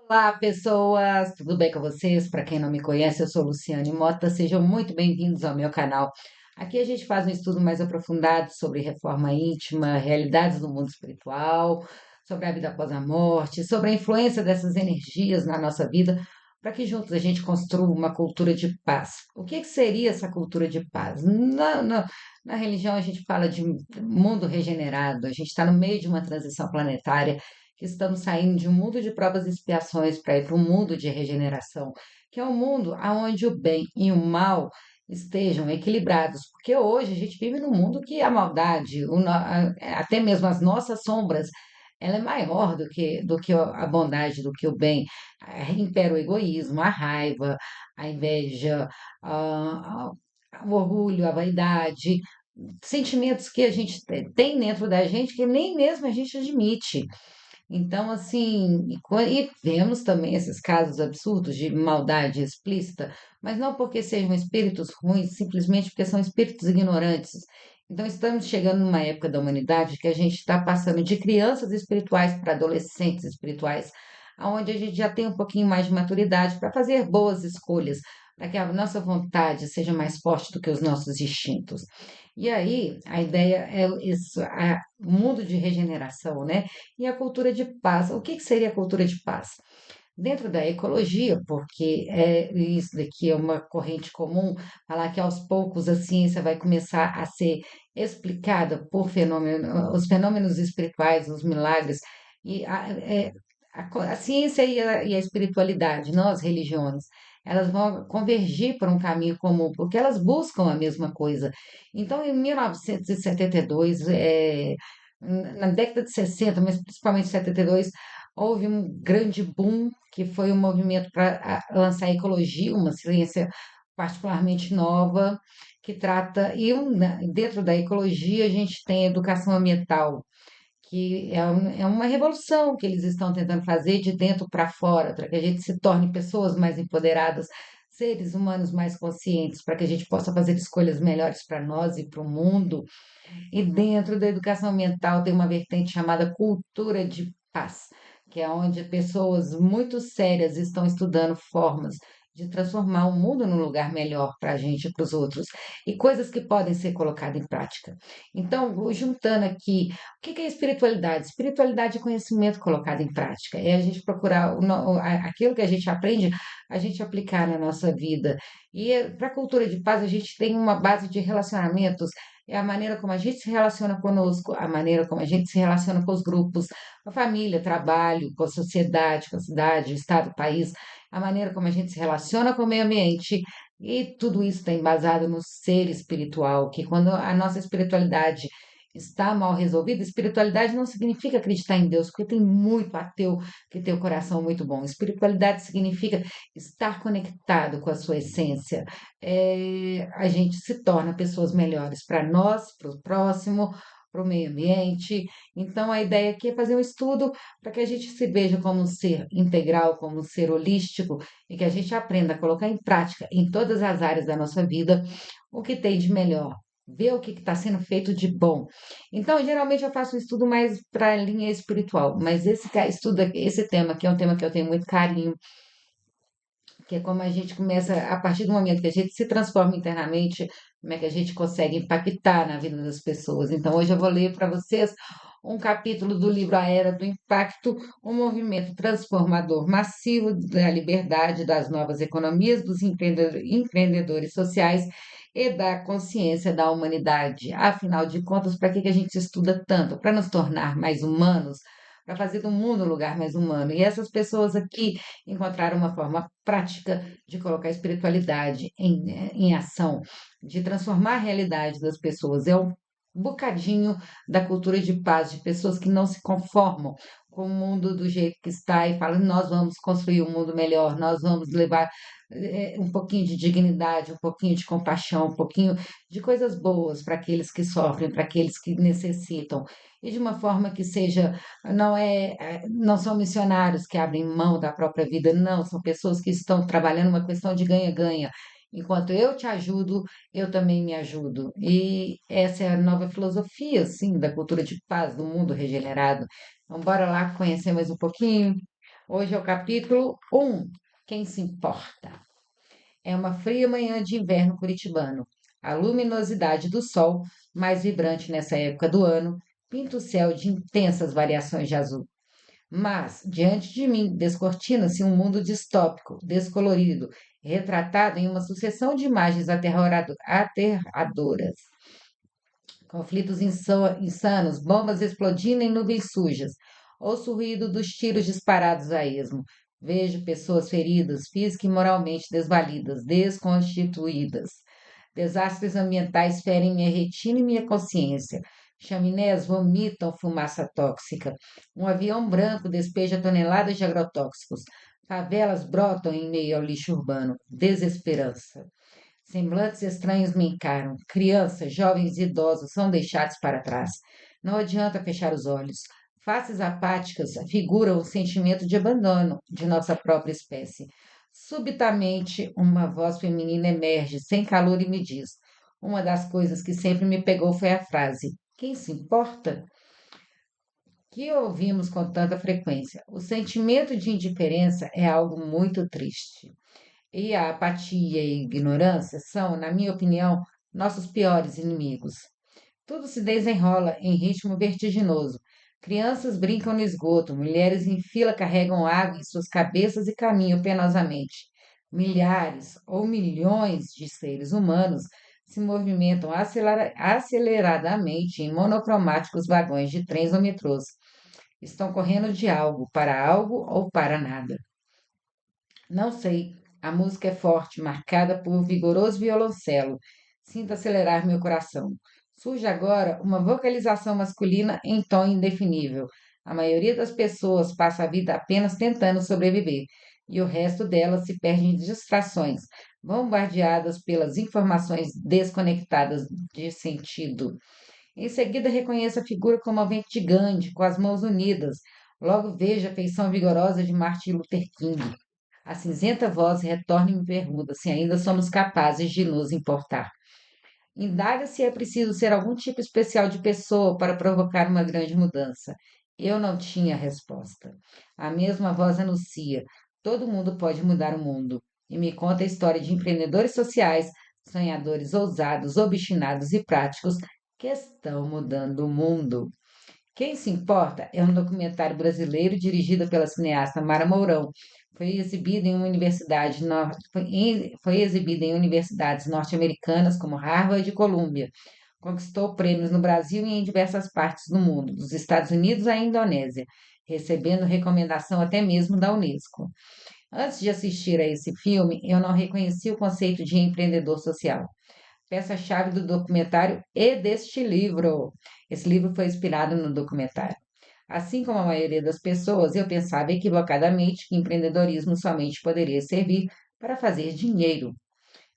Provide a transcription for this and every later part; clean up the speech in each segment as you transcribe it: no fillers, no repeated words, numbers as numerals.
Olá, pessoas! Tudo bem com vocês? Para quem não me conhece, eu sou Luciane Mota. Sejam muito bem-vindos ao meu canal. Aqui a gente faz um estudo mais aprofundado sobre reforma íntima, realidades do mundo espiritual, sobre a vida após a morte, sobre a influência dessas energias na nossa vida, para que juntos a gente construa uma cultura de paz. O que seria essa cultura de paz? Na religião a gente fala de mundo regenerado, a gente está no meio de uma transição planetária que estamos saindo de um mundo de provas e expiações para ir para um mundo de regeneração, que é um mundo onde o bem e o mal estejam equilibrados, porque hoje a gente vive num mundo que a maldade, até mesmo as nossas sombras, ela é maior do que a bondade, do que o bem. Impera o egoísmo, a raiva, a inveja, o orgulho, a vaidade, sentimentos que a gente tem dentro da gente que nem mesmo a gente admite. Então, assim, e vemos também esses casos absurdos de maldade explícita, mas não porque sejam espíritos ruins, simplesmente porque são espíritos ignorantes. Então, estamos chegando numa época da humanidade que a gente está passando de crianças espirituais para adolescentes espirituais, onde a gente já tem um pouquinho mais de maturidade para fazer boas escolhas, para que a nossa vontade seja mais forte do que os nossos instintos. E aí, a ideia é isso, o mundo de regeneração, né? E a cultura de paz. O que seria a cultura de paz? Dentro da ecologia, porque isso daqui é uma corrente comum, falar que aos poucos a ciência vai começar a ser explicada por os fenômenos espirituais, os milagres, e a ciência e a espiritualidade, não as religiões, elas vão convergir para um caminho comum, porque elas buscam a mesma coisa. Então, em 1972, na década de 60, mas principalmente 72, houve um grande boom, que foi um movimento para lançar a ecologia, uma ciência particularmente nova, que trata, dentro da ecologia a gente tem a educação ambiental, que é uma revolução que eles estão tentando fazer de dentro para fora, para que a gente se torne pessoas mais empoderadas, seres humanos mais conscientes, para que a gente possa fazer escolhas melhores para nós e para o mundo. E dentro da educação ambiental tem uma vertente chamada cultura de paz, que é onde pessoas muito sérias estão estudando formas de transformar o mundo num lugar melhor para a gente e para os outros, e coisas que podem ser colocadas em prática. Então, vou juntando aqui, o que é espiritualidade? Espiritualidade é conhecimento colocado em prática, é a gente procurar aquilo que a gente aprende, a gente aplicar na nossa vida. E para a cultura de paz, a gente tem uma base de relacionamentos, é a maneira como a gente se relaciona conosco, a maneira como a gente se relaciona com os grupos, com a família, trabalho, com a sociedade, com a cidade, o estado, o país, a maneira como a gente se relaciona com o meio ambiente, e tudo isso está embasado no ser espiritual, que quando a nossa espiritualidade está mal resolvida, espiritualidade não significa acreditar em Deus, porque tem muito ateu que tem o coração muito bom. Espiritualidade significa estar conectado com a sua essência, a gente se torna pessoas melhores para nós, para o próximo, para o meio ambiente. Então, a ideia aqui é fazer um estudo para que a gente se veja como um ser integral, como um ser holístico, e que a gente aprenda a colocar em prática em todas as áreas da nossa vida o que tem de melhor. Ver o que está sendo feito de bom. Então, geralmente eu faço um estudo mais para a linha espiritual, mas esse tema aqui é um tema que eu tenho muito carinho, que é como a gente começa, a partir do momento que a gente se transforma internamente, como é que a gente consegue impactar na vida das pessoas. Então, hoje eu vou ler para vocês um capítulo do livro A Era do Impacto, um movimento transformador massivo da liberdade, das novas economias, dos empreendedores sociais e da consciência da humanidade. Afinal de contas, para que que a gente estuda tanto? Para nos tornar mais humanos, para fazer do mundo um lugar mais humano. E essas pessoas aqui encontrar uma forma prática de colocar a espiritualidade em ação, de transformar a realidade das pessoas. É um bocadinho da cultura de paz, de pessoas que não se conformam com o mundo do jeito que está e falam: nós vamos construir um mundo melhor, nós vamos levar um pouquinho de dignidade, um pouquinho de compaixão, um pouquinho de coisas boas para aqueles que sofrem, para aqueles que necessitam, e de uma forma que seja não são missionários que abrem mão da própria vida, não, são pessoas que estão trabalhando uma questão de ganha-ganha. Enquanto eu te ajudo, eu também me ajudo. E essa é a nova filosofia, assim, da cultura de paz, do mundo regenerado. Então, bora lá conhecer mais um pouquinho. Hoje é o capítulo 1. Quem se importa? É uma fria manhã de inverno curitibano. A luminosidade do sol, mais vibrante nessa época do ano, pinta o céu de intensas variações de azul. Mas, diante de mim, descortina-se um mundo distópico, descolorido, retratado em uma sucessão de imagens aterradoras. Conflitos insanos, bombas explodindo em nuvens sujas. Ouço o ruído dos tiros disparados a esmo. Vejo pessoas feridas, física e moralmente desvalidas, desconstituídas. Desastres ambientais ferem minha retina e minha consciência. Chaminés vomitam fumaça tóxica. Um avião branco despeja toneladas de agrotóxicos. Favelas brotam em meio ao lixo urbano. Desesperança. Semblantes estranhos me encaram. Crianças, jovens e idosos são deixados para trás. Não adianta fechar os olhos. Faces apáticas figuram o sentimento de abandono de nossa própria espécie. Subitamente, uma voz feminina emerge, sem calor, e me diz: uma das coisas que sempre me pegou foi a frase: quem se importa? Que ouvimos com tanta frequência. O sentimento de indiferença é algo muito triste. E a apatia e a ignorância são, na minha opinião, nossos piores inimigos. Tudo se desenrola em ritmo vertiginoso. Crianças brincam no esgoto, mulheres em fila carregam água em suas cabeças e caminham penosamente. Milhares ou milhões de seres humanos se movimentam aceleradamente em monocromáticos vagões de trens ou metrôs. Estão correndo de algo ou para nada. Não sei. A música é forte, marcada por vigoroso violoncelo. Sinto acelerar meu coração. Surge agora uma vocalização masculina em tom indefinível. A maioria das pessoas passa a vida apenas tentando sobreviver, e o resto delas se perde em distrações, bombardeadas pelas informações desconectadas de sentido. Em seguida, reconheço a figura comovente de Gandhi, com as mãos unidas. Logo vejo a feição vigorosa de Martin Luther King. A cinzenta voz retorna e me pergunta se ainda somos capazes de nos importar. Indaga se é preciso ser algum tipo especial de pessoa para provocar uma grande mudança. Eu não tinha resposta. A mesma voz anuncia: todo mundo pode mudar o mundo. E me conta a história de empreendedores sociais, sonhadores ousados, obstinados e práticos que estão mudando o mundo. Quem se importa é um documentário brasileiro dirigido pela cineasta Mara Mourão. Foi exibido em universidades norte-americanas como Harvard e Columbia. Conquistou prêmios no Brasil e em diversas partes do mundo, dos Estados Unidos à Indonésia, recebendo recomendação até mesmo da Unesco. Antes de assistir a esse filme, eu não reconheci o conceito de empreendedor social, peça-chave do documentário e deste livro. Esse livro foi inspirado no documentário. Assim como a maioria das pessoas, eu pensava equivocadamente que empreendedorismo somente poderia servir para fazer dinheiro.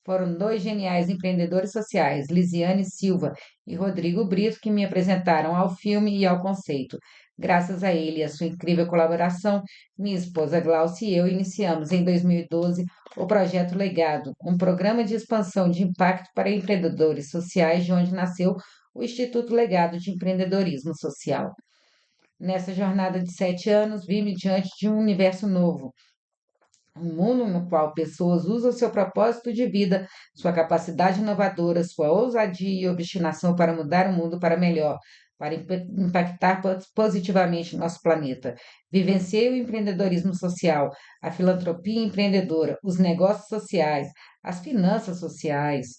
Foram dois geniais empreendedores sociais, Lisiane Silva e Rodrigo Brito, que me apresentaram ao filme e ao conceito. Graças a ele e a sua incrível colaboração, minha esposa Glaucia e eu iniciamos em 2012 o Projeto Legado, um programa de expansão de impacto para empreendedores sociais, de onde nasceu o Instituto Legado de Empreendedorismo Social. Nessa jornada de 7 anos, vi-me diante de um universo novo, um mundo no qual pessoas usam seu propósito de vida, sua capacidade inovadora, sua ousadia e obstinação para mudar o mundo para melhor, para impactar positivamente nosso planeta. Vivenciei o empreendedorismo social, a filantropia empreendedora, os negócios sociais, as finanças sociais,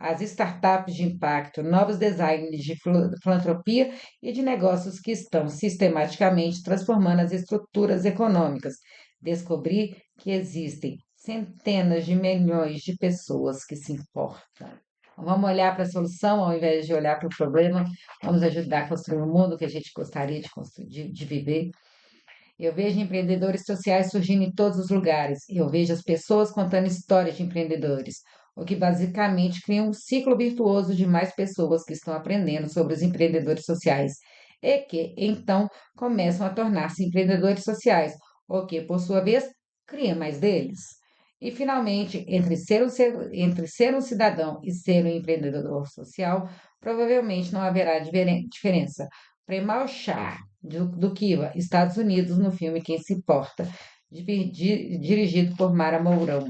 as startups de impacto, novos designs de filantropia e de negócios que estão sistematicamente transformando as estruturas econômicas. Descobri que existem centenas de milhões de pessoas que se importam. Vamos olhar para a solução ao invés de olhar para o problema. Vamos ajudar a construir o mundo que a gente gostaria de viver. Eu vejo empreendedores sociais surgindo em todos os lugares. Eu vejo as pessoas contando histórias de empreendedores, o que basicamente cria um ciclo virtuoso de mais pessoas que estão aprendendo sobre os empreendedores sociais e que, então, começam a tornar-se empreendedores sociais, o que, por sua vez, cria mais deles. E, finalmente, entre ser um cidadão e ser um empreendedor social, provavelmente não haverá diferença. Premal Shah, do Kiva, Estados Unidos, no filme Quem Se Importa. dirigido por Mara Mourão.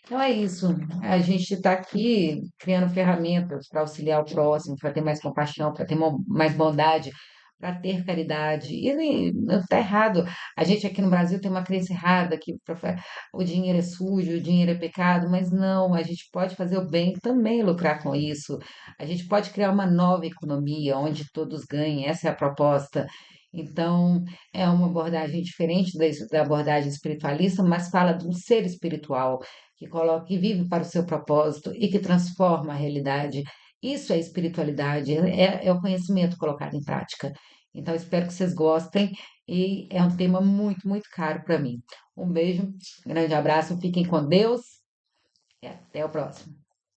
Então é isso. A gente está aqui criando ferramentas para auxiliar o próximo, para ter mais compaixão, para ter mais bondade, para ter caridade. E não está errado. A gente aqui no Brasil tem uma crença errada que o dinheiro é sujo, o dinheiro é pecado, mas não, a gente pode fazer o bem e também lucrar com isso. A gente pode criar uma nova economia onde todos ganhem, essa é a proposta. Então, é uma abordagem diferente da abordagem espiritualista, mas fala de um ser espiritual que coloca, que vive para o seu propósito e que transforma a realidade. Isso é espiritualidade, é o conhecimento colocado em prática. Então, espero que vocês gostem e é um tema muito, muito caro para mim. Um beijo, grande abraço, fiquem com Deus e até o próximo.